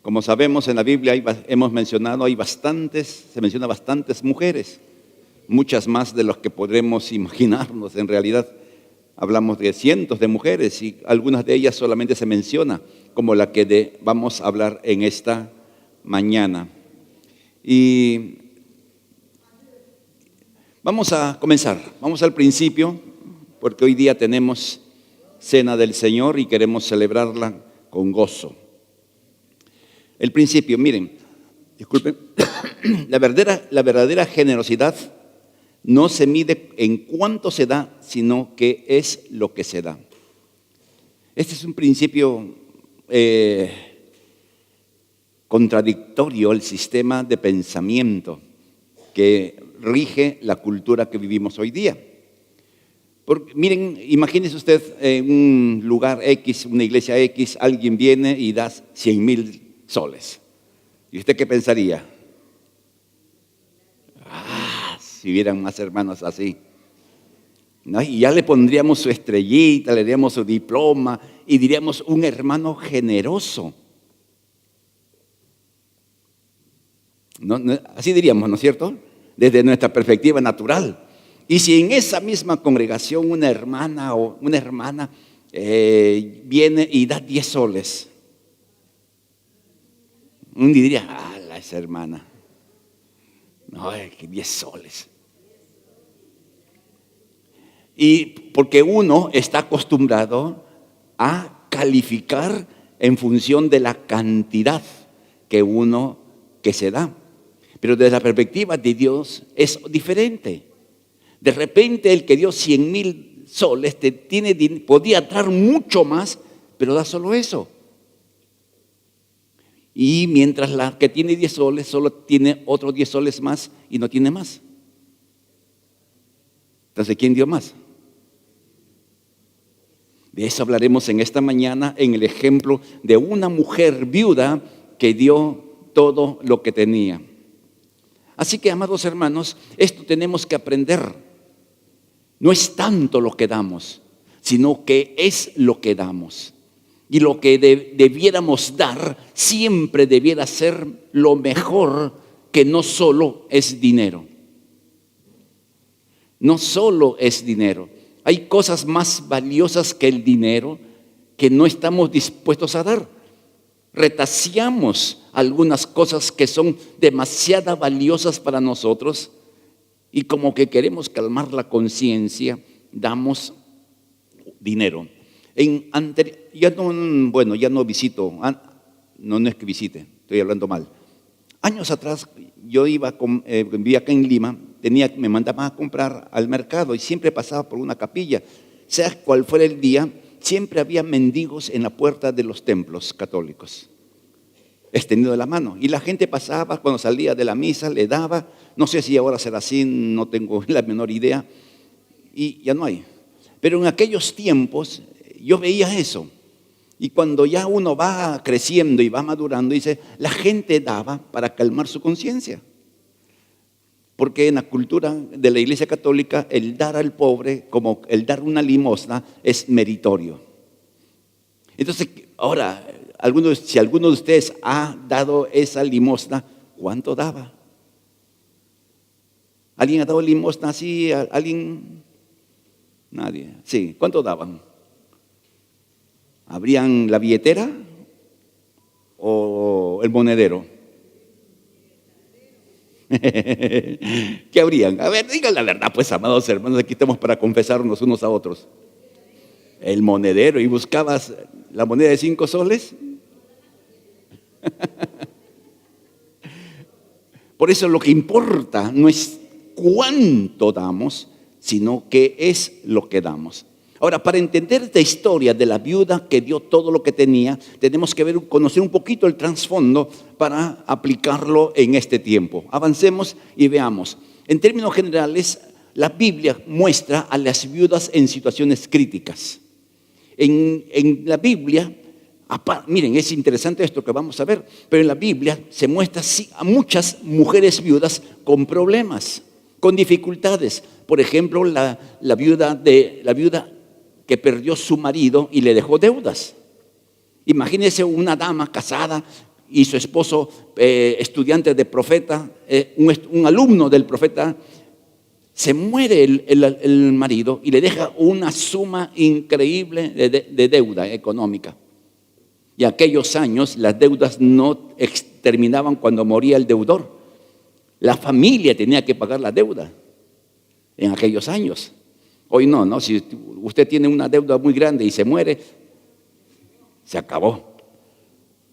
Como sabemos, en la Biblia se menciona bastantes mujeres, muchas más de las que podremos imaginarnos. En realidad, hablamos de cientos de mujeres y algunas de ellas solamente se menciona, como la que vamos a hablar en esta mañana. Y vamos a comenzar, vamos al principio, porque hoy día tenemos Cena del Señor y queremos celebrarla con gozo. El principio, miren, disculpen, la verdadera generosidad no se mide en cuánto se da, sino que es lo que se da. Este es un principio contradictorio al sistema de pensamiento que rige la cultura que vivimos hoy día. Porque, miren, imagínese usted en un lugar X, una iglesia X, alguien viene y da 100,000 soles. ¿Y usted qué pensaría? Si hubieran más hermanos así, ¿no? Y ya le pondríamos su estrellita, le daríamos su diploma y diríamos un hermano generoso. Así diríamos, ¿no es cierto? Desde nuestra perspectiva natural. Y si en esa misma congregación una hermana viene y da 10 soles, uno diría, esa hermana, no, es que 10 soles. Y porque uno está acostumbrado a calificar en función de la cantidad que se da. Pero desde la perspectiva de Dios es diferente. De repente el que dio 100,000 soles podía dar mucho más, pero da solo eso. Y mientras la que tiene 10 soles solo tiene otros 10 soles más y no tiene más. Entonces, ¿quién dio más? De eso hablaremos en esta mañana en el ejemplo de una mujer viuda que dio todo lo que tenía. Así que, amados hermanos, esto tenemos que aprender. No es tanto lo que damos, sino que es lo que damos. Y lo que debiéramos dar siempre debiera ser lo mejor, que no solo es dinero. No solo es dinero. Hay cosas más valiosas que el dinero que no estamos dispuestos a dar. Retaseamos algunas cosas que son demasiado valiosas para nosotros y como que queremos calmar la conciencia, damos dinero. Ya no visito, no es que visite, estoy hablando mal. Años atrás yo vivía acá en Lima, me mandaban a comprar al mercado y siempre pasaba por una capilla. Sea cual fuera el día, siempre había mendigos en la puerta de los templos católicos, extendido la mano. Y la gente pasaba, cuando salía de la misa, le daba. No sé si ahora será así, no tengo la menor idea. Y ya no hay. Pero en aquellos tiempos yo veía eso. Y cuando ya uno va creciendo y va madurando, dice, la gente daba para calmar su conciencia. Porque en la cultura de la Iglesia Católica, el dar al pobre, como el dar una limosna, es meritorio. Entonces, ahora, si alguno de ustedes ha dado esa limosna, ¿cuánto daba? ¿Alguien ha dado limosna así? ¿Alguien? Nadie. Sí, ¿cuánto daban? ¿Abrían la billetera o el monedero? ¿Qué habrían? A ver, digan la verdad, pues, amados hermanos, aquí estamos para confesarnos unos a otros. El monedero, y buscabas la moneda de 5 soles. Por eso lo que importa no es cuánto damos, sino qué es lo que damos. Ahora, para entender esta historia de la viuda que dio todo lo que tenía, tenemos que conocer un poquito el trasfondo para aplicarlo en este tiempo. Avancemos y veamos. En términos generales, la Biblia muestra a las viudas en situaciones críticas. En la Biblia, miren, es interesante esto que vamos a ver, pero en la Biblia se muestra a muchas mujeres viudas con problemas, con dificultades. Por ejemplo, la viuda que perdió su marido y le dejó deudas. Imagínese una dama casada y su esposo, estudiante de profeta, un alumno del profeta. Se muere el marido y le deja una suma increíble de deuda económica. Y aquellos años las deudas no terminaban cuando moría el deudor. La familia tenía que pagar la deuda en aquellos años. Hoy no. Si usted tiene una deuda muy grande y se muere, se acabó.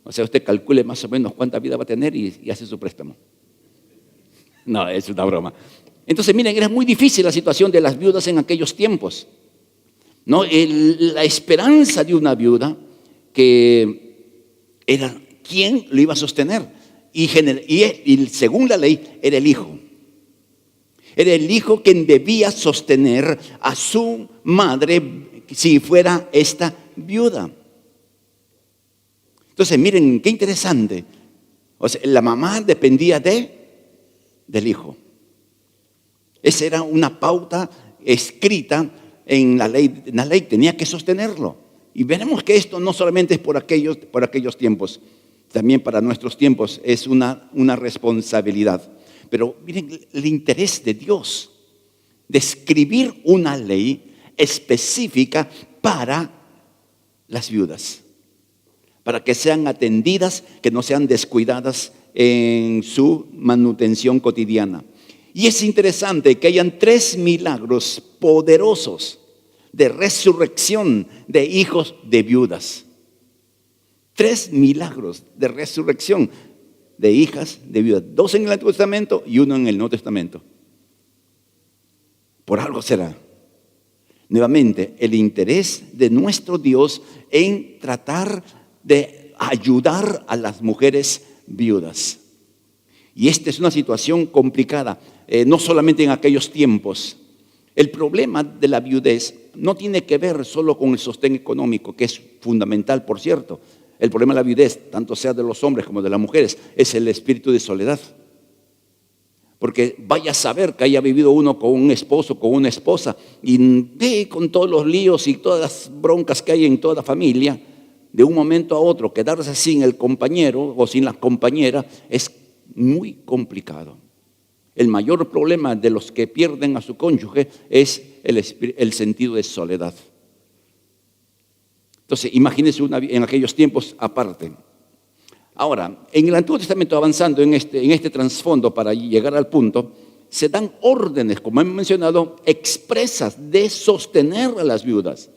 O sea, usted calcule más o menos cuánta vida va a tener y hace su préstamo. No, es una broma. Entonces, miren, era muy difícil la situación de las viudas en aquellos tiempos, ¿no? La esperanza de una viuda que era quién lo iba a sostener. Y según la ley, era el hijo. Era el hijo quien debía sostener a su madre si fuera esta viuda. Entonces, miren, qué interesante. O sea, la mamá dependía del hijo. Esa era una pauta escrita en la ley. La ley tenía que sostenerlo. Y veremos que esto no solamente es por aquellos tiempos, también para nuestros tiempos es una responsabilidad. Pero miren el interés de Dios de escribir una ley específica para las viudas, para que sean atendidas, que no sean descuidadas en su manutención cotidiana. Y es interesante que hayan 3 milagros poderosos de resurrección de hijos de viudas. 3 milagros de resurrección de hijas de viudas. 2 en el Antiguo Testamento y 1 en el Nuevo Testamento. Por algo será. Nuevamente, el interés de nuestro Dios en tratar de ayudar a las mujeres viudas. Y esta es una situación complicada, no solamente en aquellos tiempos. El problema de la viudez no tiene que ver solo con el sostén económico, que es fundamental, por cierto. El problema de la viudez, tanto sea de los hombres como de las mujeres, es el espíritu de soledad. Porque vaya a saber que haya vivido uno con un esposo, con una esposa, y con todos los líos y todas las broncas que hay en toda familia, de un momento a otro, quedarse sin el compañero o sin la compañera es muy complicado. El mayor problema de los que pierden a su cónyuge es el sentido de soledad. Entonces, imagínense en aquellos tiempos aparte. Ahora, en el Antiguo Testamento, avanzando en este trasfondo para llegar al punto, se dan órdenes, como hemos mencionado, expresas de sostener a las viudas.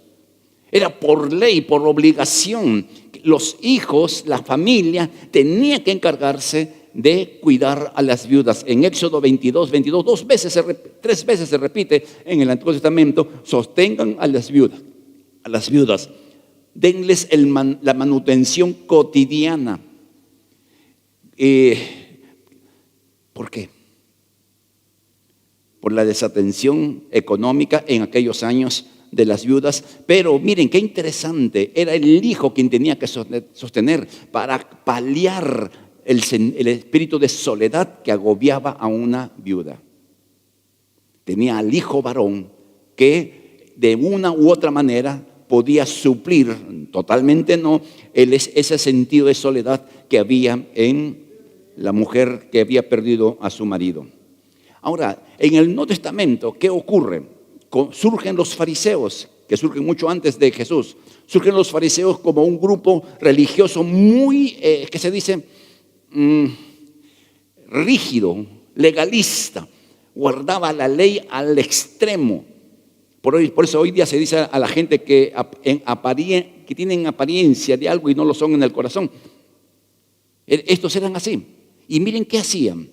Era por ley, por obligación. Los hijos, la familia, tenía que encargarse de cuidar a las viudas. En Éxodo 22, 3 veces se repite en el Antiguo Testamento: sostengan a las viudas, denles la manutención cotidiana. ¿Por qué? Por la desatención económica en aquellos años de las viudas. Pero miren qué interesante, era el hijo quien tenía que sostener para paliar el espíritu de soledad que agobiaba a una viuda. Tenía al hijo varón que de una u otra manera podía suplir, totalmente no, ese sentido de soledad que había en la mujer que había perdido a su marido. Ahora, en el Nuevo Testamento, ¿qué ocurre? Surgen los fariseos, que surgen mucho antes de Jesús. Surgen los fariseos como un grupo religioso muy, que se dice, rígido, legalista, guardaba la ley al extremo. Por eso hoy día se dice a la gente que tienen apariencia de algo y no lo son en el corazón. Estos eran así. Y miren qué hacían.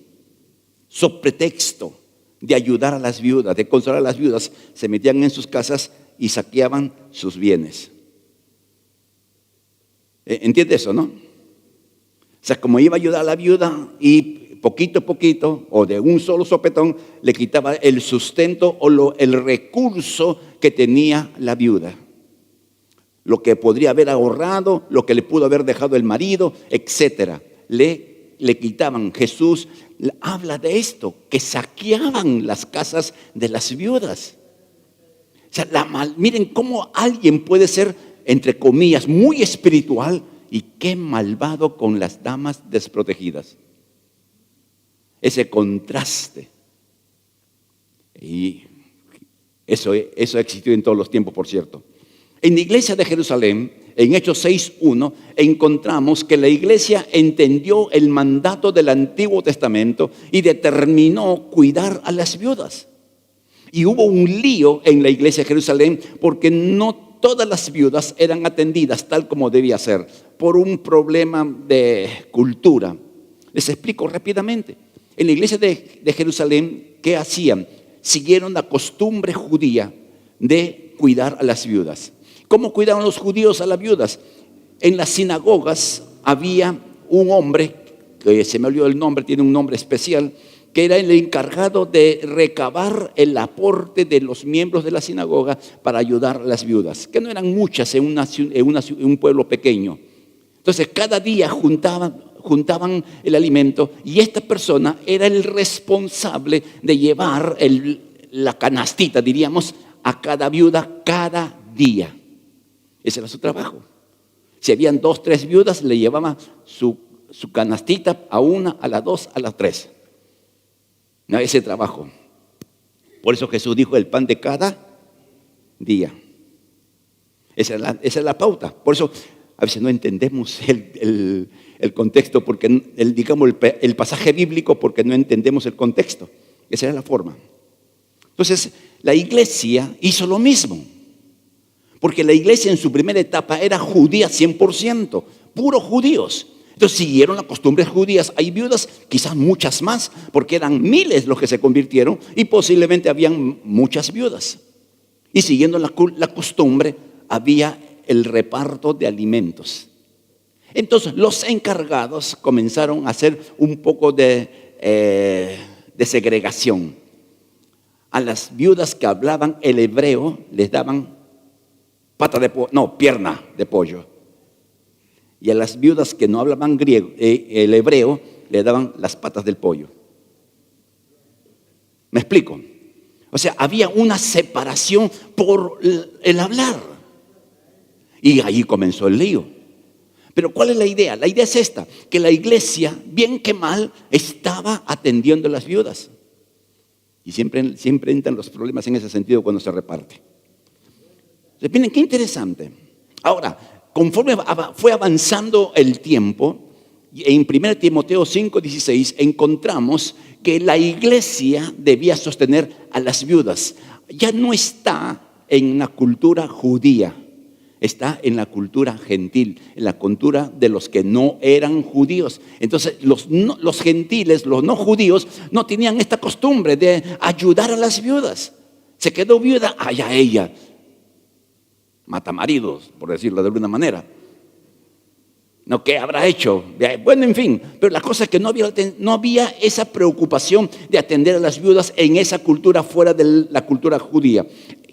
Sob pretexto de ayudar a las viudas, de consolar a las viudas, se metían en sus casas y saqueaban sus bienes. ¿Entiende eso, no? O sea, como iba a ayudar a la viuda y poquito a poquito, o de un solo sopetón, le quitaba el sustento o el recurso que tenía la viuda. Lo que podría haber ahorrado, lo que le pudo haber dejado el marido, etcétera. Le quitaban. Jesús habla de esto, que saqueaban las casas de las viudas. O sea, miren cómo alguien puede ser, entre comillas, muy espiritual y qué malvado con las damas desprotegidas. Ese contraste. Y eso ha existido en todos los tiempos, por cierto. En la iglesia de Jerusalén, en Hechos 6:1, encontramos que la iglesia entendió el mandato del Antiguo Testamento y determinó cuidar a las viudas. Y hubo un lío en la iglesia de Jerusalén porque no todas las viudas eran atendidas tal como debía ser, por un problema de cultura. Les explico rápidamente. En la iglesia de Jerusalén, ¿qué hacían? Siguieron la costumbre judía de cuidar a las viudas. ¿Cómo cuidaban los judíos a las viudas? En las sinagogas había un hombre, que se me olvidó el nombre, tiene un nombre especial, que era el encargado de recabar el aporte de los miembros de la sinagoga para ayudar a las viudas, que no eran muchas en un pueblo pequeño. Entonces cada día juntaban el alimento y esta persona era el responsable de llevar la canastita, diríamos, a cada viuda cada día. Ese era su trabajo. Si habían 2, 3 viudas, le llevaba su canastita a una, a las 2, a las 3. No, ese trabajo. Por eso Jesús dijo el pan de cada día. Esa es la pauta. Por eso a veces no entendemos el contexto, porque digamos el pasaje bíblico, porque no entendemos el contexto. Esa era la forma. Entonces, la iglesia hizo lo mismo. Porque la iglesia en su primera etapa era judía 100%, puros judíos. Entonces siguieron las costumbres judías. Hay viudas, quizás muchas más, porque eran miles los que se convirtieron y posiblemente habían muchas viudas. Y siguiendo la costumbre, había el reparto de alimentos. Entonces los encargados comenzaron a hacer un poco de segregación. A las viudas que hablaban el hebreo les daban pierna de pollo. Y a las viudas que no hablaban el hebreo, le daban las patas del pollo. ¿Me explico? O sea, había una separación por el hablar. Y ahí comenzó el lío. Pero ¿cuál es la idea? La idea es esta, que la iglesia, bien que mal, estaba atendiendo a las viudas. Y siempre entran los problemas en ese sentido cuando se reparte. Miren, qué interesante. Ahora, conforme fue avanzando el tiempo, en 1 Timoteo 5:16 encontramos que la iglesia debía sostener a las viudas. Ya no está en la cultura judía, está en la cultura gentil, en la cultura de los que no eran judíos. Entonces los gentiles, los no judíos, no tenían esta costumbre de ayudar a las viudas. Se quedó viuda, allá ella. Mata maridos, por decirlo de alguna manera. ¿No? ¿Qué habrá hecho? Bueno, en fin, pero la cosa es que no había esa preocupación de atender a las viudas en esa cultura fuera de la cultura judía.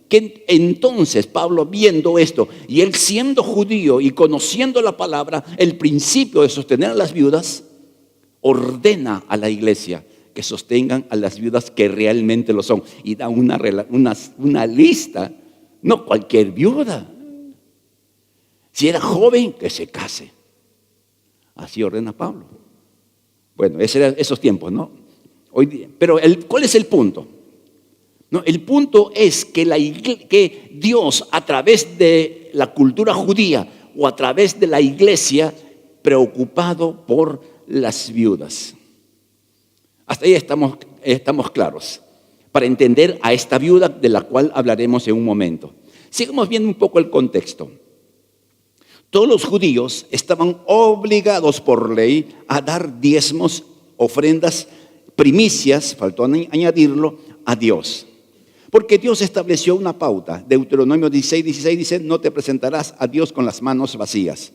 Que entonces Pablo, viendo esto, y él siendo judío y conociendo la palabra, el principio de sostener a las viudas, ordena a la iglesia que sostengan a las viudas que realmente lo son, y da una lista. No cualquier viuda. Si era joven, que se case. Así ordena Pablo. Bueno, ese eran esos tiempos, ¿no? Pero ¿cuál es el punto? No, el punto es que Dios, a través de la cultura judía o a través de la iglesia, preocupado por las viudas. Hasta ahí estamos claros. Para entender a esta viuda de la cual hablaremos en un momento. Sigamos viendo un poco el contexto. Todos los judíos estaban obligados por ley a dar diezmos, ofrendas, primicias, faltó añadirlo, a Dios. Porque Dios estableció una pauta. Deuteronomio 16:16 dice, no te presentarás a Dios con las manos vacías.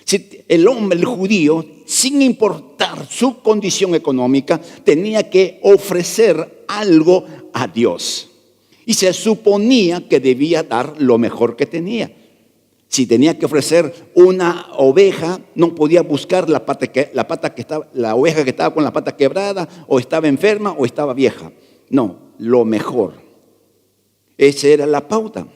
Si el hombre, el judío, sin importar su condición económica, tenía que ofrecer algo a Dios. Y se suponía que debía dar lo mejor que tenía. Si tenía que ofrecer una oveja, no podía buscar la oveja que estaba con la pata quebrada, o estaba enferma, o estaba vieja. No, lo mejor. Esa era la pauta.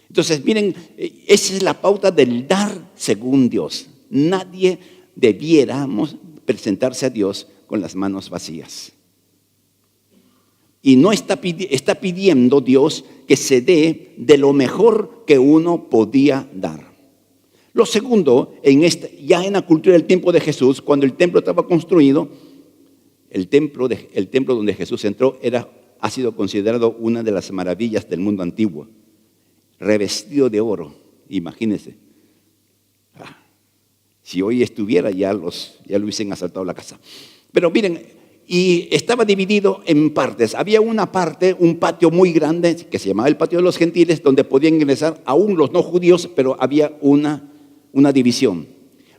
Entonces, miren, esa es la pauta del dar según Dios. Nadie debiéramos presentarse a Dios con las manos vacías. Y no está pidiendo Dios que se dé de lo mejor que uno podía dar. Lo segundo, ya en la cultura del tiempo de Jesús, cuando el templo estaba construido, el templo donde Jesús entró ha sido considerado una de las maravillas del mundo antiguo, revestido de oro. Imagínense. Si hoy estuviera, ya lo hubiesen asaltado la casa. Pero miren, y estaba dividido en partes. Había una parte, un patio muy grande, que se llamaba el patio de los gentiles, donde podían ingresar aún los no judíos, pero había una división.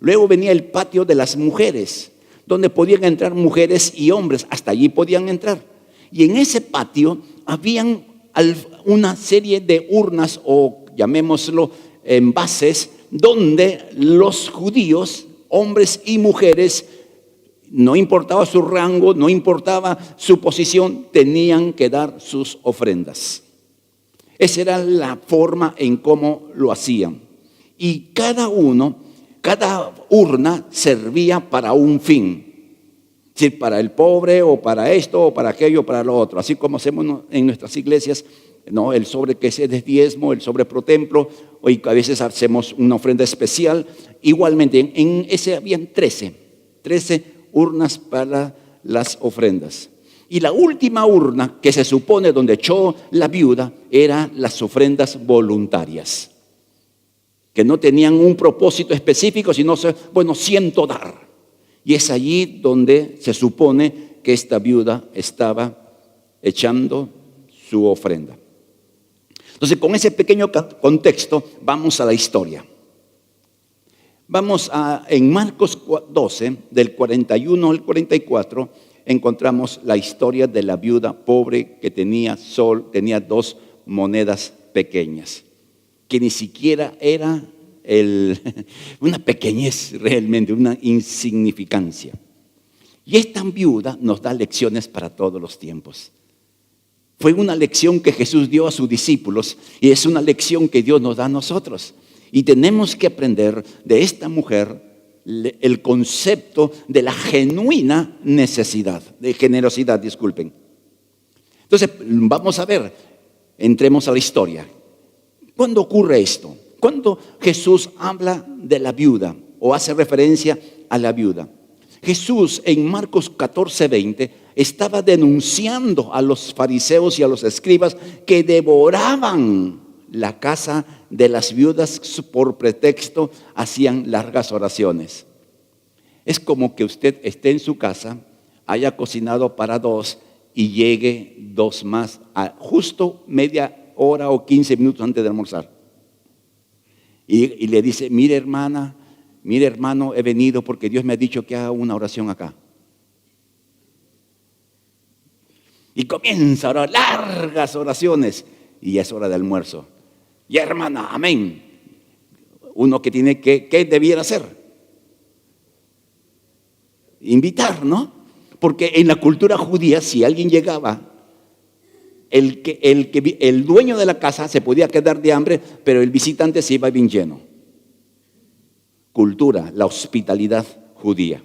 Luego venía el patio de las mujeres, donde podían entrar mujeres y hombres, hasta allí podían entrar. Y en ese patio habían una serie de urnas, o llamémoslo envases, donde los judíos, hombres y mujeres, no importaba su rango, no importaba su posición, tenían que dar sus ofrendas. Esa era la forma en cómo lo hacían. Y cada urna servía para un fin. Es decir, para el pobre, o para esto, o para aquello, o para lo otro. Así como hacemos en nuestras iglesias, ¿no? El sobre que es de diezmo, el sobre pro templo, o a veces hacemos una ofrenda especial. Igualmente, en ese habían 13 urnas para las ofrendas. Y la última urna, que se supone donde echó la viuda, eran las ofrendas voluntarias, que no tenían un propósito específico, sino, siento dar. Y es allí donde se supone que esta viuda estaba echando su ofrenda. Entonces, con ese pequeño contexto, vamos a la historia. En Marcos 12, del 41 al 44, encontramos la historia de la viuda pobre que tenía 2 monedas pequeñas, que ni siquiera era una pequeñez realmente, una insignificancia. Y esta viuda nos da lecciones para todos los tiempos. Fue una lección que Jesús dio a sus discípulos y es una lección que Dios nos da a nosotros. Y tenemos que aprender de esta mujer el concepto de la genuina generosidad, disculpen. Entonces, vamos a ver, entremos a la historia. ¿Cuándo ocurre esto? ¿Cuándo Jesús habla de la viuda o hace referencia a la viuda? Jesús en Marcos 14:20 estaba denunciando a los fariseos y a los escribas que devoraban la casa de las viudas por pretexto hacían largas oraciones. Es como que usted esté en su casa, haya cocinado para 2 y llegue 2 más justo media hora o 15 minutos antes de almorzar. Y le dice, mire hermana, mire hermano, he venido porque Dios me ha dicho que haga una oración acá. Y comienza a orar largas oraciones y ya es hora de almuerzo. Y hermana, amén. Uno que tiene ¿qué debiera hacer? Invitar, ¿no? Porque en la cultura judía, si alguien llegaba, el dueño de la casa se podía quedar de hambre, pero el visitante se iba bien lleno. Cultura, la hospitalidad judía.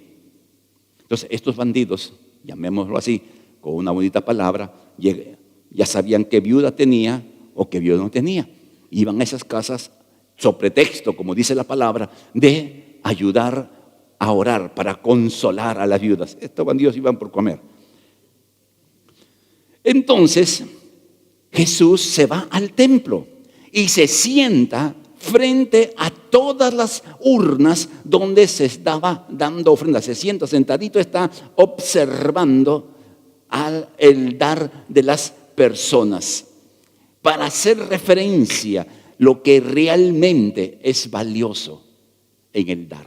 Entonces, estos bandidos, llamémoslo así, con una bonita palabra, ya sabían qué viuda tenía o qué viuda no tenía. Iban a esas casas, sobre pretexto, como dice la palabra, de ayudar a orar, para consolar a las viudas. Estos bandidos iban por comer. Entonces, Jesús se va al templo y se sienta frente a todas las urnas donde se estaba dando ofrendas. Se sienta sentadito, está observando el dar de las personas, para hacer referencia lo que realmente es valioso en el dar,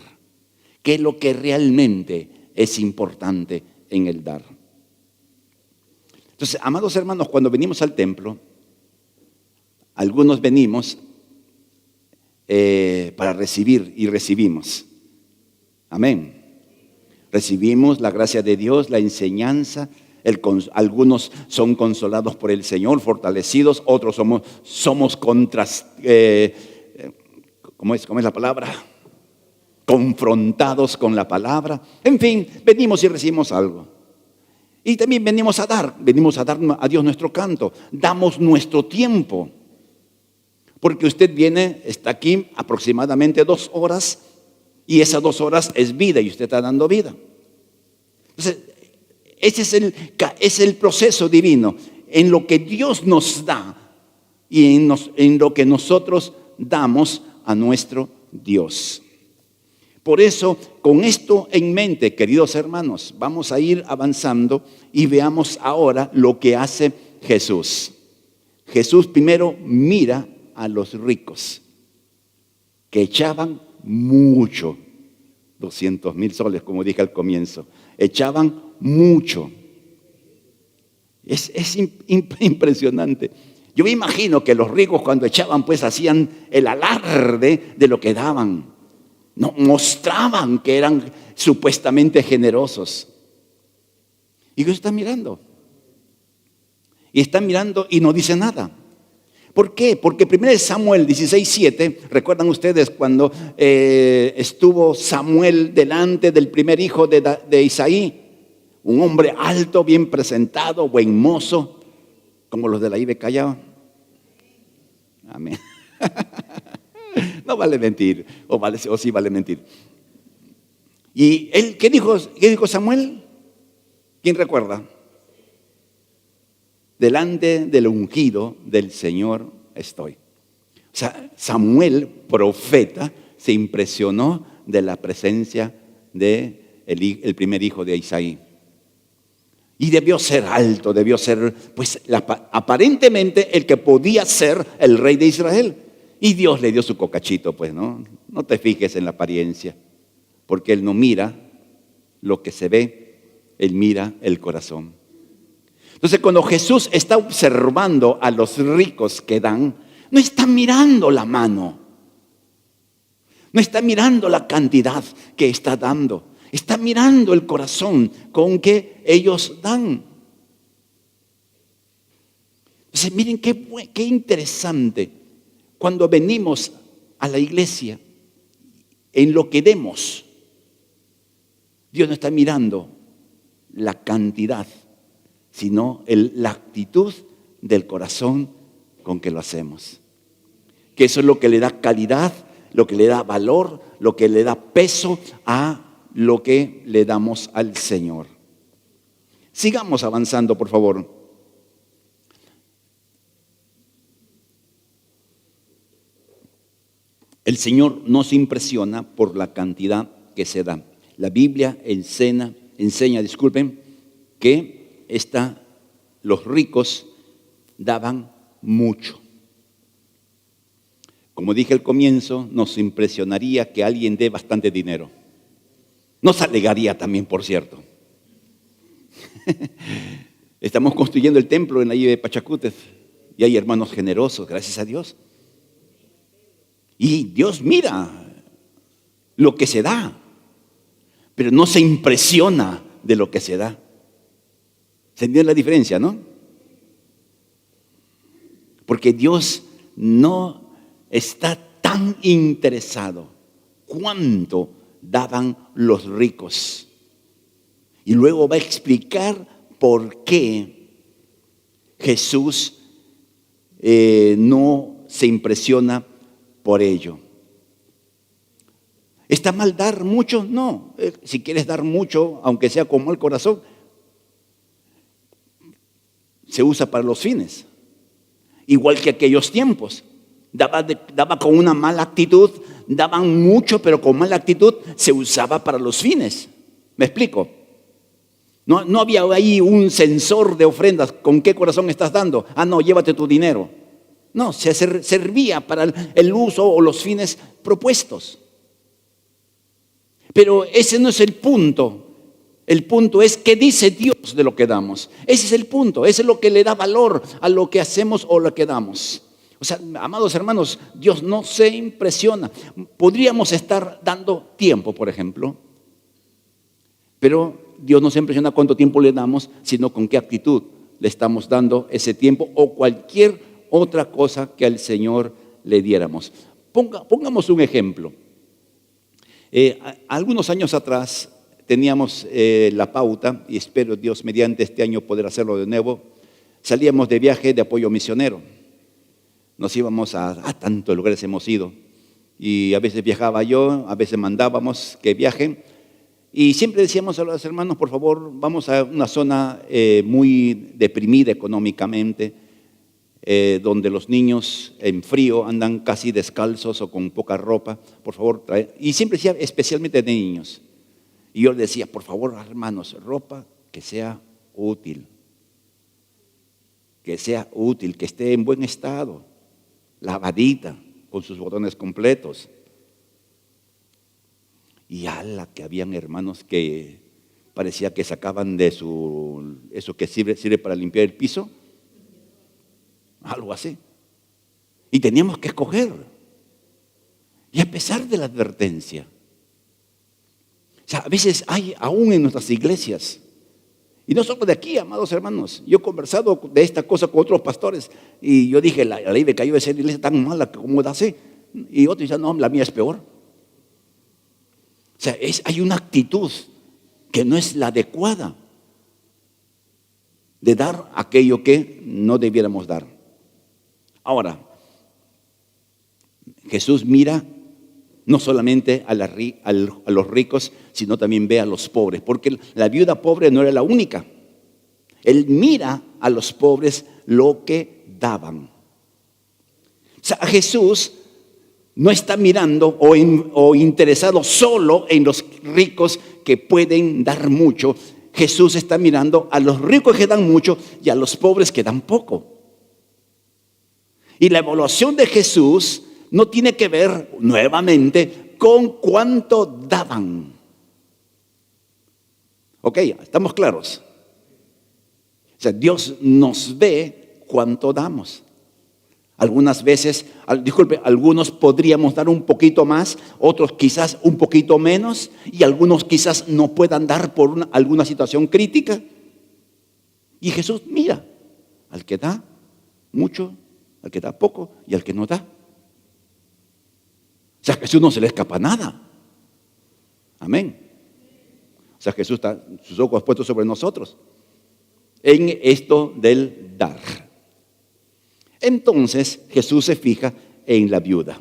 qué es lo que realmente es importante en el dar. Entonces, amados hermanos, cuando venimos al templo, algunos venimos para recibir y recibimos. Amén. Recibimos la gracia de Dios, la enseñanza. Algunos son consolados por el Señor, fortalecidos. Otros somos ¿cómo es la palabra? confrontados con la palabra. En fin, venimos y recibimos algo. Y también venimos a dar a Dios nuestro canto. Damos nuestro tiempo. Porque usted viene, está aquí aproximadamente 2 horas y esas 2 horas es vida y usted está dando vida. Entonces, ese es el proceso divino en lo que Dios nos da y en lo que nosotros damos a nuestro Dios. Por eso, con esto en mente, queridos hermanos, vamos a ir avanzando y veamos ahora lo que hace Jesús. Jesús primero mira a los ricos que echaban mucho, 200,000 soles, como dije al comienzo, echaban mucho. Es impresionante. Yo me imagino que los ricos cuando echaban, pues hacían el alarde de lo que daban. No, mostraban que eran supuestamente generosos. Y Dios está mirando. Y está mirando y no dice nada. ¿Por qué? Porque 1 Samuel 16:7, ¿recuerdan ustedes cuando estuvo Samuel delante del primer hijo de Isaí? Un hombre alto, bien presentado, buen mozo, como los de la IBE Callao. Amén. No vale mentir, o sí vale mentir. ¿Y él qué dijo Samuel? ¿Quién recuerda? Delante del ungido del Señor estoy. O sea, Samuel, profeta, se impresionó de la presencia del primer hijo de Isaí. Y debió ser alto, debió ser, pues, aparentemente el que podía ser el rey de Israel. Y Dios le dio su cocachito, pues, ¿no? No te fijes en la apariencia, porque Él no mira lo que se ve, Él mira el corazón. Entonces, cuando Jesús está observando a los ricos que dan, no está mirando la mano, no está mirando la cantidad que está dando, está mirando el corazón con que ellos dan. Entonces, miren qué interesante. Cuando venimos a la iglesia, en lo que demos, Dios no está mirando la cantidad, sino la actitud del corazón con que lo hacemos. Que eso es lo que le da calidad, lo que le da valor, lo que le da peso a lo que le damos al Señor. Sigamos avanzando, por favor. El Señor no se impresiona por la cantidad que se da. La Biblia enseña, que los ricos daban mucho. Como dije al comienzo, nos impresionaría que alguien dé bastante dinero. Nos alegaría también, por cierto. Estamos construyendo el templo en la isla de Pachacútez y hay hermanos generosos, gracias a Dios. Y Dios mira lo que se da, pero no se impresiona de lo que se da. ¿Se entiende la diferencia, no? Porque Dios no está tan interesado cuánto daban los ricos. Y luego va a explicar por qué Jesús no se impresiona por ello. ¿Está mal dar mucho? No. Si quieres dar mucho, aunque sea con mal corazón, se usa para los fines. Igual que aquellos tiempos. Daba con una mala actitud, daban mucho, pero con mala actitud se usaba para los fines. ¿Me explico? No había ahí un sensor de ofrendas. ¿Con qué corazón estás dando? No, llévate tu dinero. No, se servía para el uso o los fines propuestos. Pero ese no es el punto. El punto es qué dice Dios de lo que damos. Ese es el punto. Ese es lo que le da valor a lo que hacemos o lo que damos. O sea, amados hermanos, Dios no se impresiona. Podríamos estar dando tiempo, por ejemplo. Pero Dios no se impresiona cuánto tiempo le damos, sino con qué actitud le estamos dando ese tiempo o cualquier otra cosa que al Señor le diéramos. Pongamos un ejemplo. Algunos años atrás teníamos la pauta, y espero Dios mediante este año poder hacerlo de nuevo. Salíamos de viaje de apoyo misionero. Nos íbamos a tantos lugares hemos ido. Y a veces viajaba yo, a veces mandábamos que viajen. Y siempre decíamos a los hermanos, por favor, vamos a una zona muy deprimida económicamente, donde los niños en frío andan casi descalzos o con poca ropa. Por favor, trae. Y siempre decía, especialmente de niños. Y yo les decía, por favor, hermanos, ropa que sea útil. Que sea útil, que esté en buen estado, lavadita, con sus botones completos. Y ala, que habían hermanos que parecía que sacaban de eso que sirve para limpiar el piso, algo así. Y teníamos que escoger. Y a pesar de la advertencia, o sea, a veces hay aún en nuestras iglesias, y no solo de aquí, amados hermanos. Yo he conversado de esta cosa con otros pastores y yo dije, la ley me cayó de ser iglesia tan mala como da así. Y otros dicen, no, la mía es peor. O sea, hay una actitud que no es la adecuada de dar aquello que no debiéramos dar. Ahora, Jesús mira no solamente a los ricos, sino también ve a los pobres, porque la viuda pobre no era la única. Él mira a los pobres lo que daban. O sea, Jesús no está mirando o interesado solo en los ricos que pueden dar mucho. Jesús está mirando a los ricos que dan mucho y a los pobres que dan poco. Y la evaluación de Jesús no tiene que ver nuevamente con cuánto daban. Ok, estamos claros. O sea, Dios nos ve cuánto damos. Algunas veces, algunos podríamos dar un poquito más, otros quizás un poquito menos, y algunos quizás no puedan dar por alguna situación crítica. Y Jesús mira al que da mucho, al que da poco y al que no da. O sea, a Jesús no se le escapa nada. Amén. O sea, Jesús está sus ojos puestos sobre nosotros en esto del dar. Entonces Jesús se fija en la viuda,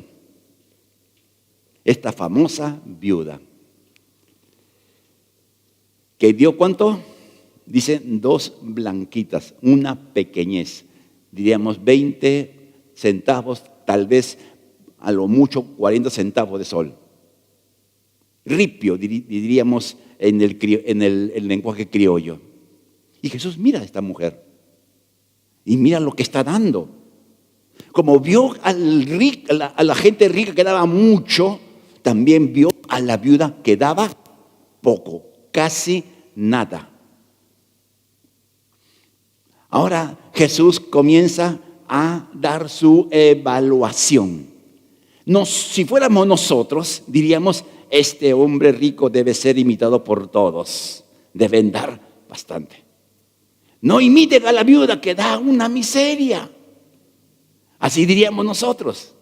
esta famosa viuda que dio ¿cuánto? Dice 2 blanquitas, una pequeñez, diríamos 20 centavos, tal vez a lo mucho 40 centavos de sol. Ripio, diríamos en el lenguaje criollo. Y Jesús mira a esta mujer y mira lo que está dando. Como vio a la gente rica que daba mucho, también vio a la viuda que daba poco, casi nada. Ahora Jesús comienza a dar su evaluación. Si fuéramos nosotros, diríamos, este hombre rico debe ser imitado por todos. Deben dar bastante. No imiten a la viuda que da una miseria. Así diríamos nosotros,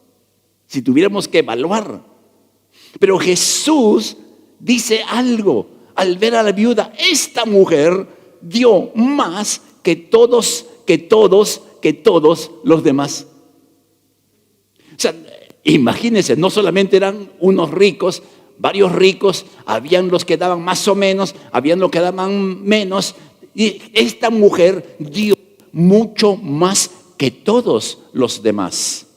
si tuviéramos que evaluar. Pero Jesús dice algo al ver a la viuda. Esta mujer dio más que todos los demás. O sea, imagínense, no solamente eran unos ricos, varios ricos, habían los que daban más o menos, habían los que daban menos, y esta mujer dio mucho más que todos los demás.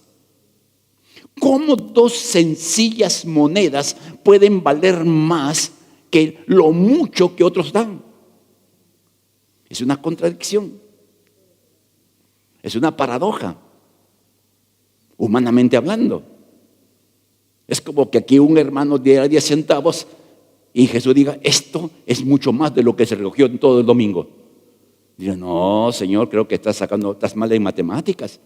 ¿Cómo 2 sencillas monedas pueden valer más que lo mucho que otros dan? Es una contradicción. Es una paradoja, humanamente hablando. Es como que aquí un hermano diera 10 centavos y Jesús diga, esto es mucho más de lo que se recogió en todo el domingo. Diga, no, Señor, creo que estás mal en matemáticas.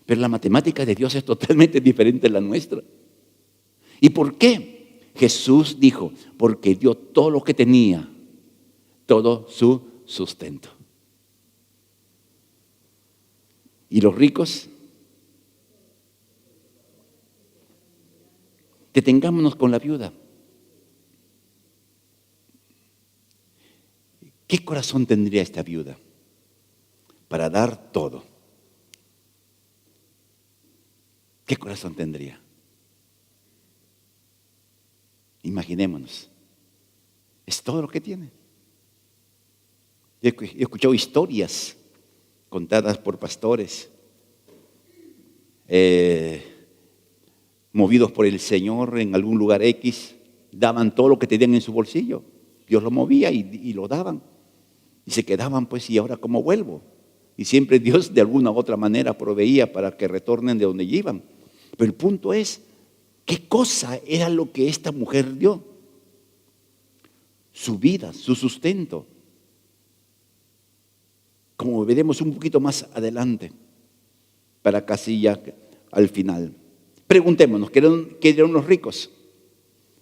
Pero la matemática de Dios es totalmente diferente a la nuestra. ¿Y por qué? Jesús dijo, porque dio todo lo que tenía, todo su sustento. ¿Y los ricos? Detengámonos con la viuda. ¿Qué corazón tendría esta viuda para dar todo? ¿Qué corazón tendría? Imaginémonos. Es todo lo que tiene. He escuchado historias contadas por pastores, movidos por el Señor en algún lugar X, daban todo lo que tenían en su bolsillo. Dios lo movía y lo daban. Y se quedaban, pues, ¿y ahora cómo vuelvo? Y siempre Dios de alguna u otra manera proveía para que retornen de donde iban. Pero el punto es, ¿qué cosa era lo que esta mujer dio? Su vida, su sustento. Como veremos un poquito más adelante, para casi ya al final. Preguntémonos, ¿qué eran los ricos?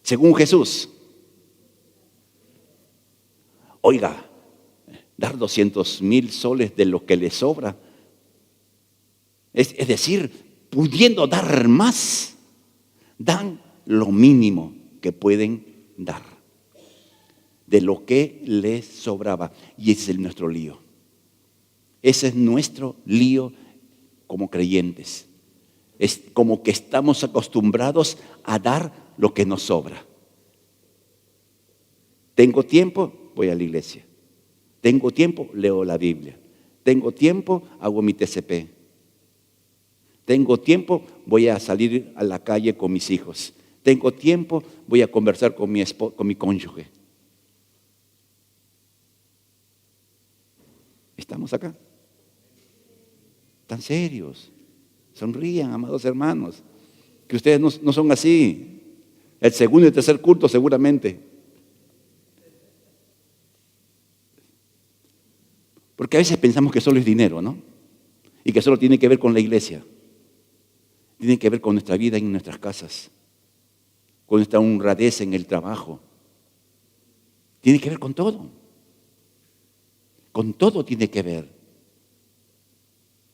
Según Jesús. Oiga, dar 200,000 soles de lo que le sobra. Es decir, pudiendo dar más, dan lo mínimo que pueden dar, de lo que les sobraba. Y ese es nuestro lío. Ese es nuestro lío como creyentes. Es como que estamos acostumbrados a dar lo que nos sobra. Tengo tiempo, voy a la iglesia. Tengo tiempo, leo la Biblia. Tengo tiempo, hago mi TCP. Tengo tiempo, voy a salir a la calle con mis hijos. Tengo tiempo, voy a conversar con mi cónyuge. ¿Estamos acá? ¿Están serios? Sonrían, amados hermanos, que ustedes no son así. El segundo y el tercer culto seguramente. Porque a veces pensamos que solo es dinero, ¿no? Y que solo tiene que ver con la iglesia. Tiene que ver con nuestra vida en nuestras casas, con nuestra honradez en el trabajo. Tiene que ver con todo. Con todo tiene que ver.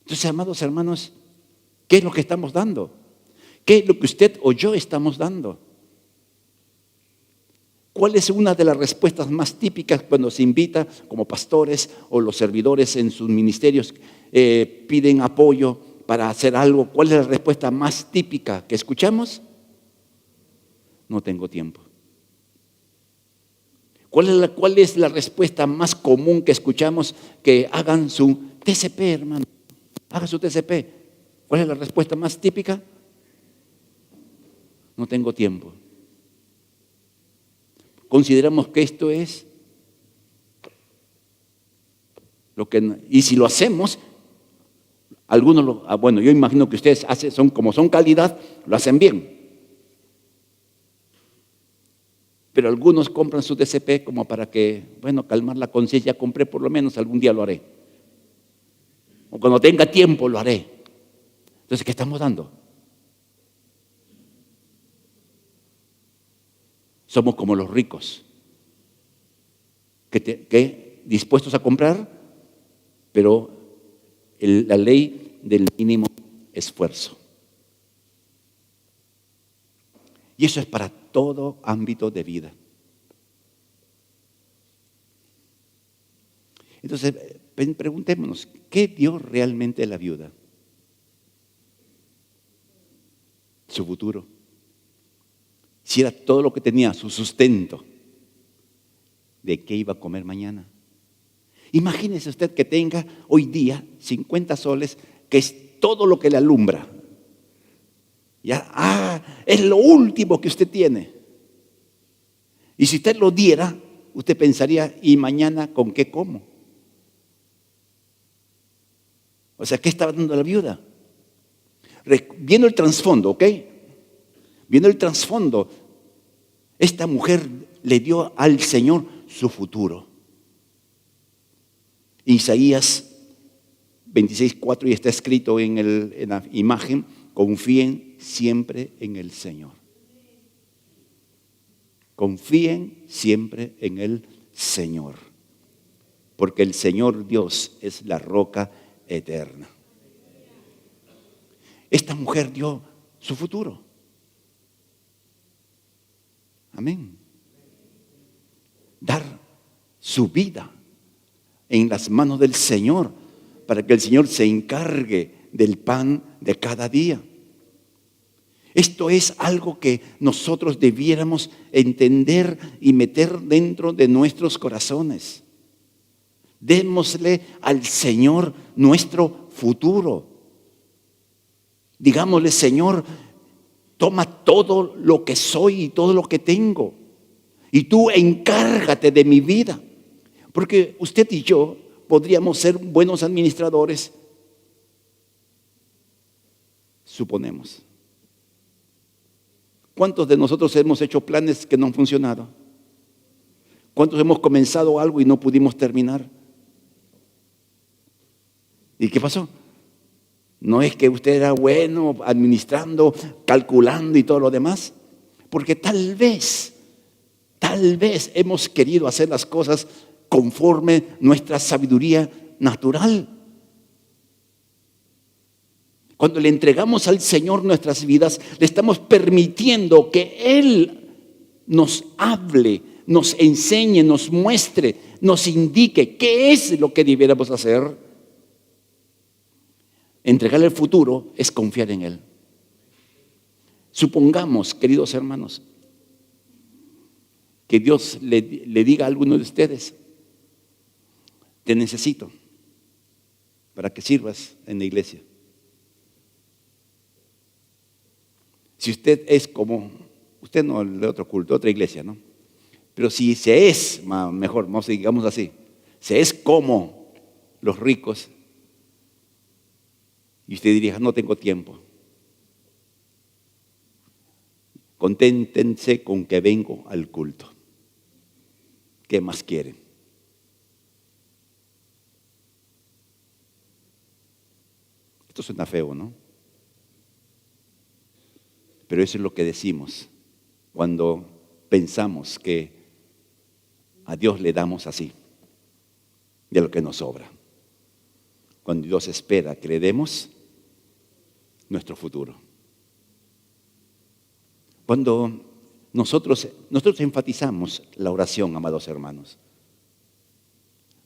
Entonces, amados hermanos, ¿qué es lo que estamos dando? ¿Qué es lo que usted o yo estamos dando? ¿Cuál es una de las respuestas más típicas cuando se invita como pastores o los servidores en sus ministerios piden apoyo para hacer algo? ¿Cuál es la respuesta más típica que escuchamos? No tengo tiempo. ¿Cuál es la respuesta más común que escuchamos? Que hagan su TCP, hermano. Haga su TCP. ¿Cuál es la respuesta más típica? No tengo tiempo. Consideramos que esto es lo que, y si lo hacemos, algunos bueno, yo imagino que ustedes como son calidad, lo hacen bien. Pero algunos compran su TCP como para que, bueno, calmar la conciencia, compré, por lo menos algún día lo haré. O cuando tenga tiempo lo haré. Entonces, ¿qué estamos dando? Somos como los ricos, que dispuestos a comprar, pero la ley del mínimo esfuerzo. Y eso es para todo ámbito de vida. Entonces, preguntémonos, ¿qué dio realmente la viuda? Su futuro. Si era todo lo que tenía, su sustento, ¿de qué iba a comer mañana? Imagínese usted que tenga hoy día 50 soles, que es todo lo que le alumbra. Ya, es lo último que usted tiene. Y si usted lo diera, usted pensaría, ¿y mañana con qué como? O sea, ¿qué estaba dando la viuda? Viendo el trasfondo, ¿ok? Viendo el trasfondo, esta mujer le dio al Señor su futuro. Isaías 26:4, y está escrito en la imagen: confíen siempre en el Señor. Confíen siempre en el Señor, porque el Señor Dios es la roca eterna. Esta mujer dio su futuro. Amén. Dar su vida en las manos del Señor para que el Señor se encargue del pan de cada día. Esto es algo que nosotros debiéramos entender y meter dentro de nuestros corazones. Démosle al Señor nuestro futuro. Digámosle: Señor, toma todo lo que soy y todo lo que tengo, y tú encárgate de mi vida. Porque usted y yo podríamos ser buenos administradores, suponemos. ¿Cuántos de nosotros hemos hecho planes que no han funcionado? ¿Cuántos hemos comenzado algo y no pudimos terminar? ¿Y qué pasó? No es que usted era bueno administrando, calculando y todo lo demás, porque tal vez hemos querido hacer las cosas conforme nuestra sabiduría natural. Cuando le entregamos al Señor nuestras vidas, le estamos permitiendo que Él nos hable, nos enseñe, nos muestre, nos indique qué es lo que debiéramos hacer. Entregarle el futuro es confiar en Él. Supongamos, queridos hermanos, que Dios le diga a alguno de ustedes: te necesito para que sirvas en la iglesia. Si usted es como, usted no de otro culto, de otra iglesia, ¿no? Pero si se es, mejor, digamos así, se es como los ricos, y usted diría: no tengo tiempo. Conténtense con que vengo al culto. ¿Qué más quieren? Esto suena feo, ¿no? Pero eso es lo que decimos cuando pensamos que a Dios le damos así, de lo que nos sobra. Cuando Dios espera que le demos nuestro futuro. Cuando nosotros enfatizamos la oración, amados hermanos,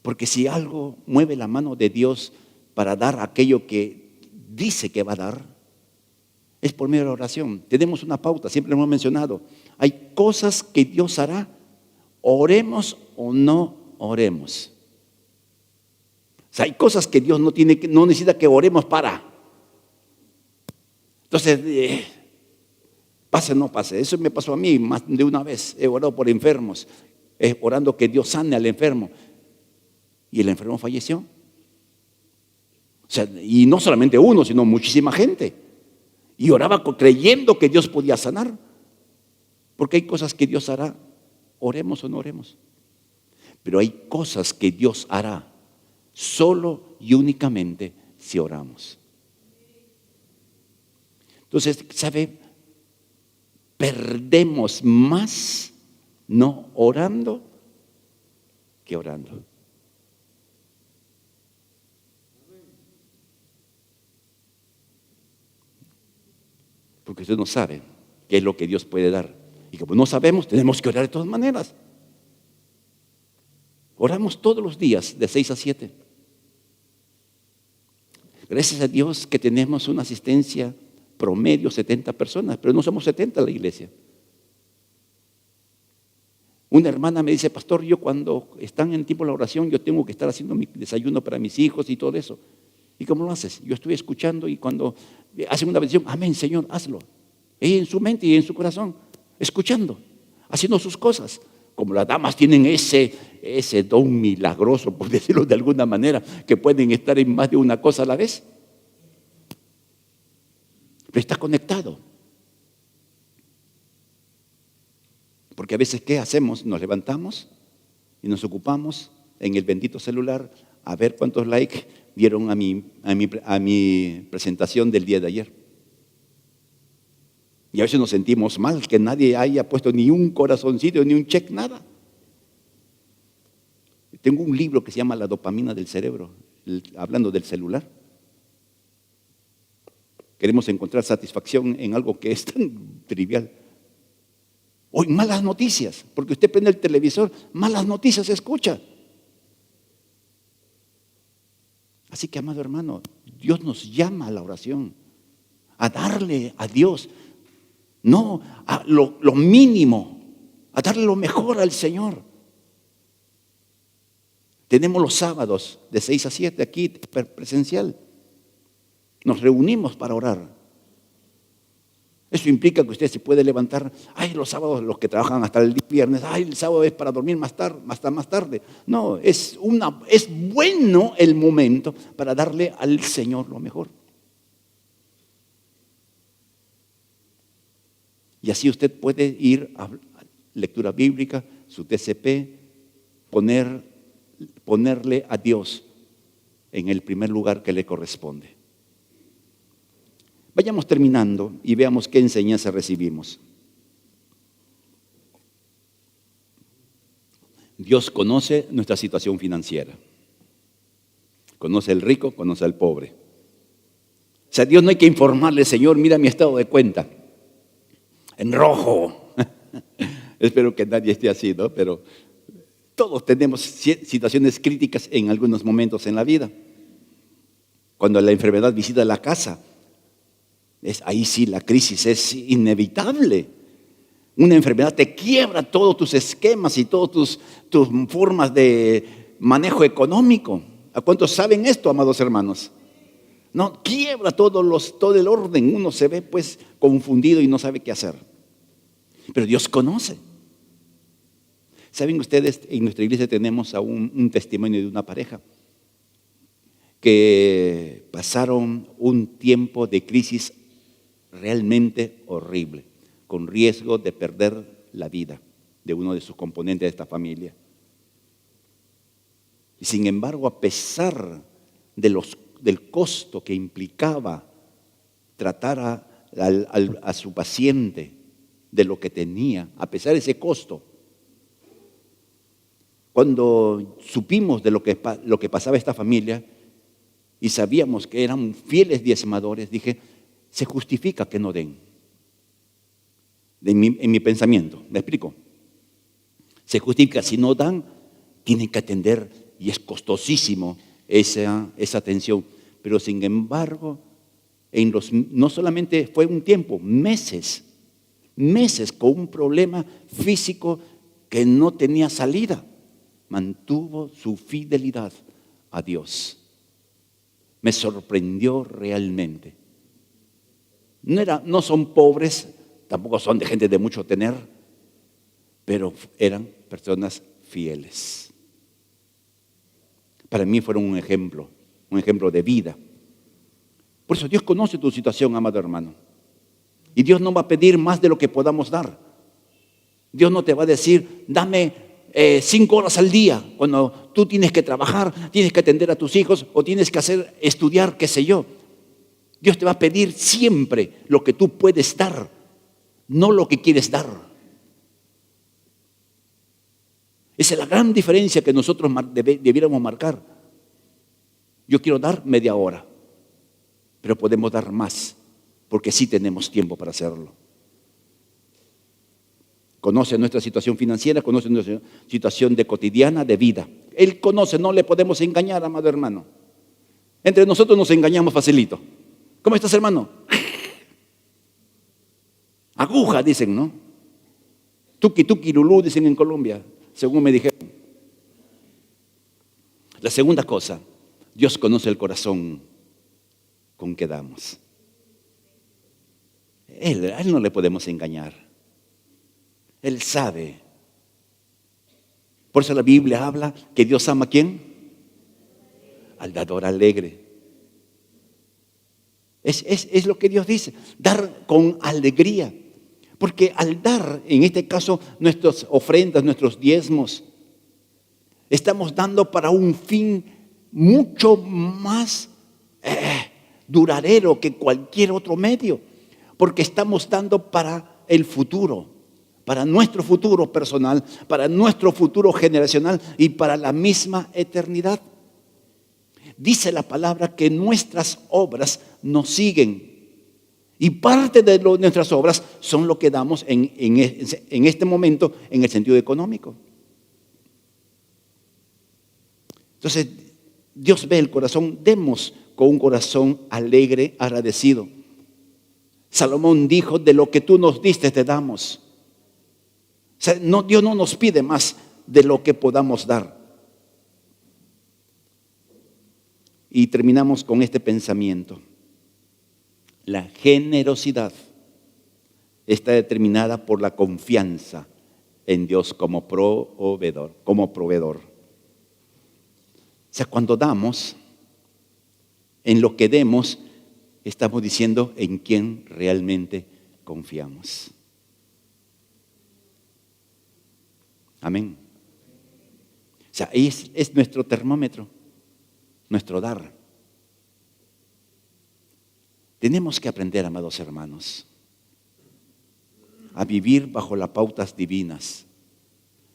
porque si algo mueve la mano de Dios para dar aquello que dice que va a dar, es por medio de la oración. Tenemos una pauta, siempre lo hemos mencionado. Hay cosas que Dios hará, oremos o no oremos. O sea, hay cosas que Dios no necesita que oremos para. Entonces, pase o no pase. Eso me pasó a mí más de una vez. He orado por enfermos, orando que Dios sane al enfermo. Y el enfermo falleció. O sea, y no solamente uno, sino muchísima gente. Y oraba creyendo que Dios podía sanar. Porque hay cosas que Dios hará, oremos o no oremos. Pero hay cosas que Dios hará solo y únicamente si oramos. Entonces, ¿sabe? Perdemos más no orando que orando. Porque usted no sabe qué es lo que Dios puede dar. Y como no sabemos, tenemos que orar de todas maneras. Oramos todos los días de 6 a 7. Gracias a Dios que tenemos una asistencia promedio 70 personas, pero no somos 70 en la iglesia. Una hermana me dice: pastor, yo cuando están en tiempo de la oración, yo tengo que estar haciendo mi desayuno para mis hijos y todo eso. ¿Y cómo lo haces? Yo estoy escuchando, y cuando hacen una bendición, amén, Señor, hazlo. Y en su mente y en su corazón, escuchando, haciendo sus cosas. Como las damas tienen ese don milagroso, por decirlo de alguna manera, que pueden estar en más de una cosa a la vez. Pero está conectado. Porque a veces, ¿qué hacemos? Nos levantamos y nos ocupamos en el bendito celular a ver cuántos likes dieron a mi presentación del día de ayer. Y a veces nos sentimos mal que nadie haya puesto ni un corazoncito, ni un check, nada. Tengo un libro que se llama La dopamina del cerebro, hablando del celular. Queremos encontrar satisfacción en algo que es tan trivial. O en malas noticias, porque usted prende el televisor, malas noticias escucha. Así que, amado hermano, Dios nos llama a la oración, a darle a Dios, no a lo mínimo, a darle lo mejor al Señor. Tenemos los sábados de 6 a 7 aquí presencial. Nos reunimos para orar. Eso implica que usted se puede levantar, los sábados los que trabajan hasta el viernes, el sábado es para dormir hasta más tarde. No, es bueno el momento para darle al Señor lo mejor. Y así usted puede ir a lectura bíblica, su TCP, ponerle a Dios en el primer lugar que le corresponde. Vayamos terminando y veamos qué enseñanza recibimos. Dios conoce nuestra situación financiera. Conoce al rico, conoce al pobre. O sea, Dios no hay que informarle, Señor, mira mi estado de cuenta. En rojo. Espero que nadie esté así, ¿no? Pero todos tenemos situaciones críticas en algunos momentos en la vida. Cuando la enfermedad visita la casa, ahí sí la crisis es inevitable. Una enfermedad te quiebra todos tus esquemas y todas tus formas de manejo económico. ¿A cuántos saben esto, amados hermanos? No, quiebra todo el orden. Uno se ve pues confundido y no sabe qué hacer. Pero Dios conoce. ¿Saben ustedes? En nuestra iglesia tenemos un testimonio de una pareja que pasaron un tiempo de crisis realmente horrible, con riesgo de perder la vida de uno de sus componentes de esta familia. Y sin embargo, a pesar del costo que implicaba tratar a su paciente de lo que tenía, a pesar de ese costo, cuando supimos de lo que pasaba esta familia y sabíamos que eran fieles diezmadores, dije, se justifica que no den. En mi pensamiento, ¿me explico? Se justifica, si no dan, tienen que atender y es costosísimo esa atención. Pero sin embargo, no solamente fue un tiempo, meses con un problema físico que no tenía salida, mantuvo su fidelidad a Dios. Me sorprendió realmente. No son pobres, tampoco son de gente de mucho tener, pero eran personas fieles. Para mí fueron un ejemplo de vida. Por eso Dios conoce tu situación, amado hermano. Y Dios no va a pedir más de lo que podamos dar. Dios no te va a decir, dame 5 horas al día, cuando tú tienes que trabajar, tienes que atender a tus hijos o tienes que estudiar, qué sé yo. Dios te va a pedir siempre lo que tú puedes dar, no lo que quieres dar. Esa es la gran diferencia que nosotros debiéramos marcar. Yo quiero dar media hora, pero podemos dar más, porque sí tenemos tiempo para hacerlo. Conoce nuestra situación financiera, conoce nuestra situación cotidiana de vida. Él conoce, no le podemos engañar, amado hermano. Entre nosotros nos engañamos facilito. ¿Cómo estás, hermano? Aguja, dicen, ¿no? Tuki, tuki, lulú, dicen en Colombia, según me dijeron. La segunda cosa, Dios conoce el corazón con que damos. A Él no le podemos engañar. Él sabe. Por eso la Biblia habla que Dios ama ¿a quién? Al dador alegre. Es lo que Dios dice, dar con alegría. Porque al dar, en este caso, nuestras ofrendas, nuestros diezmos, estamos dando para un fin mucho más duradero que cualquier otro medio. Porque estamos dando para el futuro, para nuestro futuro personal, para nuestro futuro generacional y para la misma eternidad. Dice la palabra que nuestras obras nos siguen Y parte de nuestras obras son lo que damos en este momento en el sentido económico. Entonces, Dios ve el corazón, demos con un corazón alegre, agradecido. Salomón dijo, de lo que tú nos diste te damos. O sea, Dios no nos pide más de lo que podamos dar. Y terminamos con este pensamiento. La generosidad está determinada por la confianza en Dios como proveedor. O sea, cuando damos, en lo que demos, estamos diciendo en quién realmente confiamos. Amén. O sea, es nuestro termómetro, nuestro dar. Tenemos que aprender, amados hermanos, a vivir bajo las pautas divinas,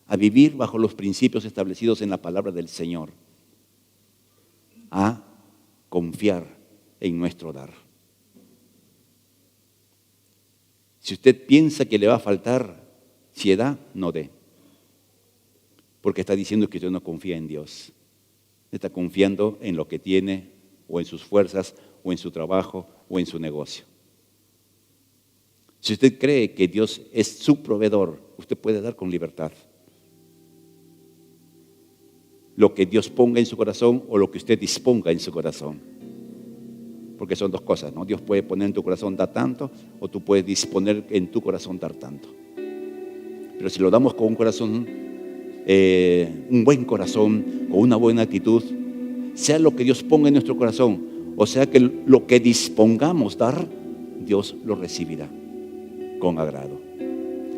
a vivir bajo los principios establecidos en la palabra del Señor, a confiar en nuestro dar. Si usted piensa que le va a faltar, si da, no dé. Porque está diciendo que usted no confía en Dios. Está confiando en lo que tiene, o en sus fuerzas, o en su trabajo, o en su negocio. Si usted cree que Dios es su proveedor, usted puede dar con libertad. Lo que Dios ponga en su corazón o lo que usted disponga en su corazón. Porque son dos cosas, ¿no? Dios puede poner en tu corazón dar tanto, o tú puedes disponer en tu corazón dar tanto. Pero si lo damos con un corazón, un buen corazón, con una buena actitud, sea lo que Dios ponga en nuestro corazón, o sea que lo que dispongamos dar, Dios lo recibirá con agrado.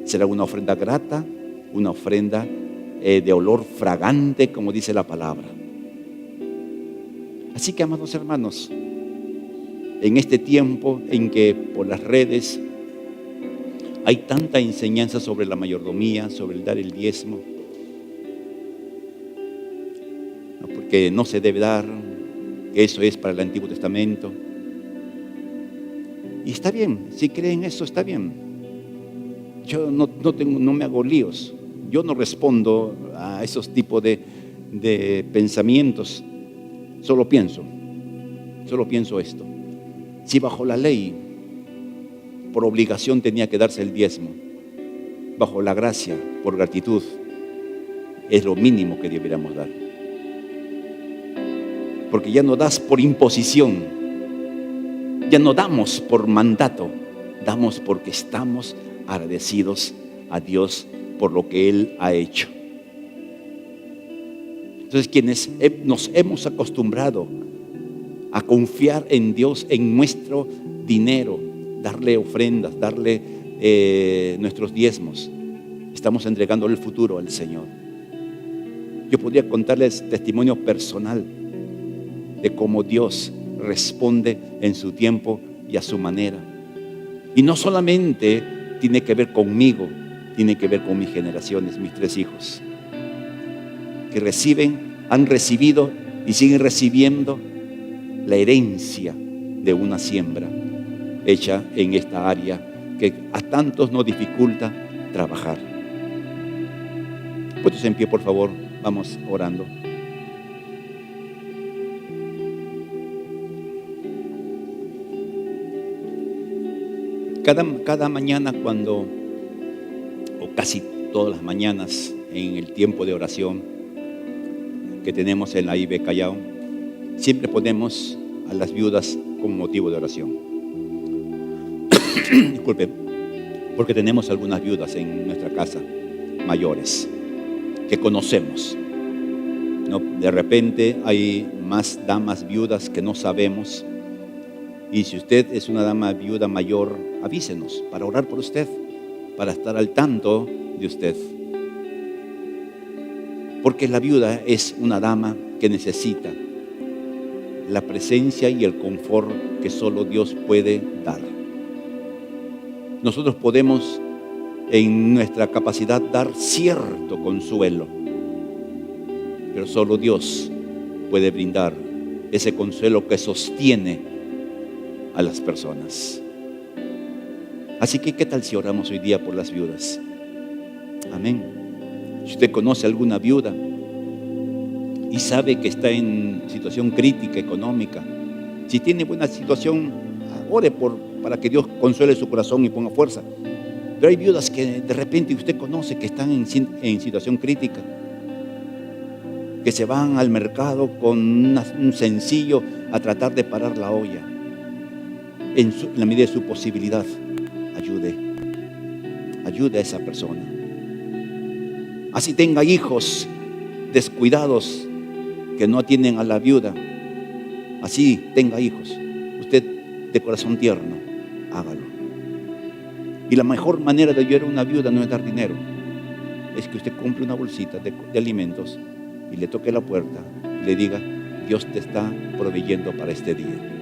Será una ofrenda grata, una ofrenda de olor fragante, como dice la palabra. Así que, amados hermanos, en este tiempo en que por las redes hay tanta enseñanza sobre la mayordomía, sobre el dar el diezmo, porque no se debe dar, que eso es para el Antiguo Testamento. Y está bien, si creen eso está bien. Yo no me hago líos. Yo no respondo a esos tipos de pensamientos. Solo pienso esto. Si bajo la ley, por obligación tenía que darse el diezmo, bajo la gracia, por gratitud, es lo mínimo que deberíamos dar. Porque ya no das por imposición, ya no damos por mandato, damos porque estamos agradecidos a Dios por lo que Él ha hecho. Entonces, quienes nos hemos acostumbrado a confiar en Dios, en nuestro dinero, darle ofrendas, darle nuestros diezmos, estamos entregándole el futuro al Señor. Yo podría contarles testimonio personal de cómo Dios responde en su tiempo y a su manera. Y no solamente tiene que ver conmigo, tiene que ver con mis generaciones, mis 3 hijos, que han recibido y siguen recibiendo la herencia de una siembra hecha en esta área que a tantos nos dificulta trabajar. Puestos en pie, por favor, vamos orando. Cada mañana o casi todas las mañanas en el tiempo de oración que tenemos en la IB Callao, siempre ponemos a las viudas como motivo de oración. Disculpe, porque tenemos algunas viudas en nuestra casa, mayores, que conocemos, ¿no? De repente hay más damas viudas que no sabemos. Y si usted es una dama viuda mayor, avísenos para orar por usted, para estar al tanto de usted. Porque la viuda es una dama que necesita la presencia y el confort que solo Dios puede dar. Nosotros podemos en nuestra capacidad dar cierto consuelo, pero solo Dios puede brindar ese consuelo que sostiene a las personas. Así que, ¿qué tal si oramos hoy día por las viudas? Amén. Si usted conoce alguna viuda y sabe que está en situación crítica económica, si tiene buena situación, ore para que Dios consuele su corazón y ponga fuerza. Pero hay viudas que de repente usted conoce que están en situación crítica, que se van al mercado con un sencillo a tratar de parar la olla. En la medida de su posibilidad, ayude a esa persona. Así tenga hijos descuidados que no atienden a la viuda, así tenga hijos, usted de corazón tierno, hágalo. Y la mejor manera de ayudar a una viuda no es dar dinero, es que usted compre una bolsita de alimentos y le toque la puerta y le diga: Dios te está proveyendo para este día.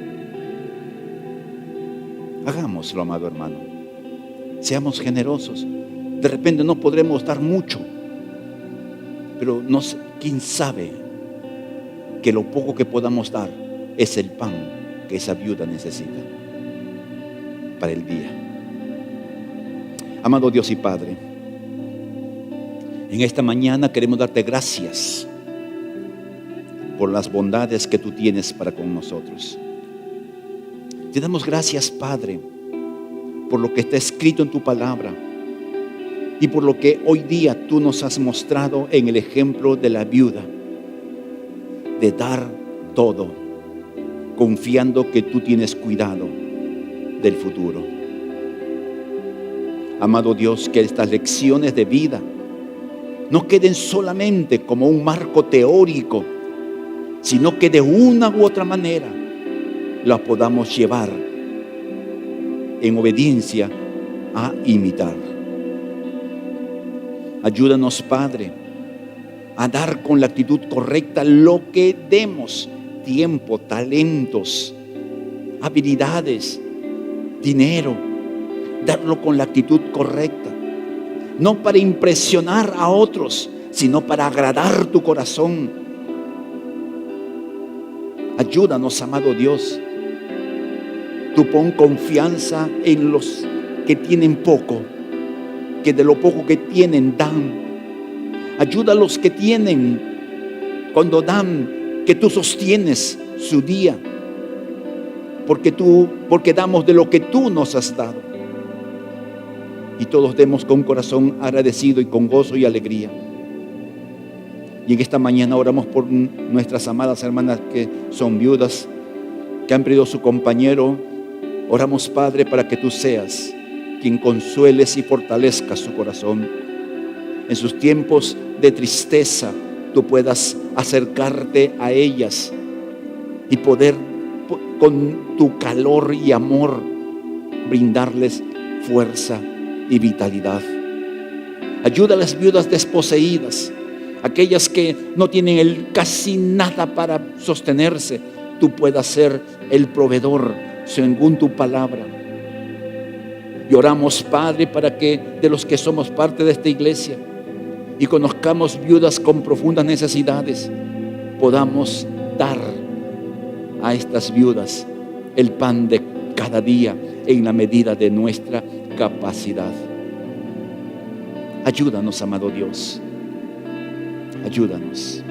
Hagámoslo, amado hermano. Seamos generosos. De repente no podremos dar mucho, pero quién sabe que lo poco que podamos dar es el pan que esa viuda necesita para el día. Amado Dios y Padre, en esta mañana queremos darte gracias por las bondades que tú tienes para con nosotros. Te damos gracias, Padre, por lo que está escrito en tu palabra y por lo que hoy día tú nos has mostrado en el ejemplo de la viuda, de dar todo, confiando que tú tienes cuidado del futuro. Amado Dios, que estas lecciones de vida no queden solamente como un marco teórico, sino que de una u otra manera las podamos llevar en obediencia a imitar. Ayúdanos, Padre, a dar con la actitud correcta lo que demos: tiempo, talentos, habilidades, dinero. Darlo con la actitud correcta, no para impresionar a otros, sino para agradar tu corazón. Ayúdanos, amado Dios. Tú pon confianza en los que tienen poco, que de lo poco que tienen dan. Ayuda a los que tienen, cuando dan, que tú sostienes su día, porque damos de lo que tú nos has dado. Y todos demos con corazón agradecido y con gozo y alegría. Y en esta mañana oramos por nuestras amadas hermanas que son viudas, que han perdido su compañero. Oramos, Padre, para que tú seas quien consueles y fortalezcas su corazón. En sus tiempos de tristeza, tú puedas acercarte a ellas y poder, con tu calor y amor, brindarles fuerza y vitalidad. Ayuda a las viudas desposeídas, aquellas que no tienen casi nada para sostenerse. Tú puedas ser el proveedor según tu palabra. Y oramos, Padre, para que de los que somos parte de esta iglesia y conozcamos viudas con profundas necesidades, podamos dar a estas viudas el pan de cada día en la medida de nuestra capacidad. Ayúdanos, amado Dios. Ayúdanos.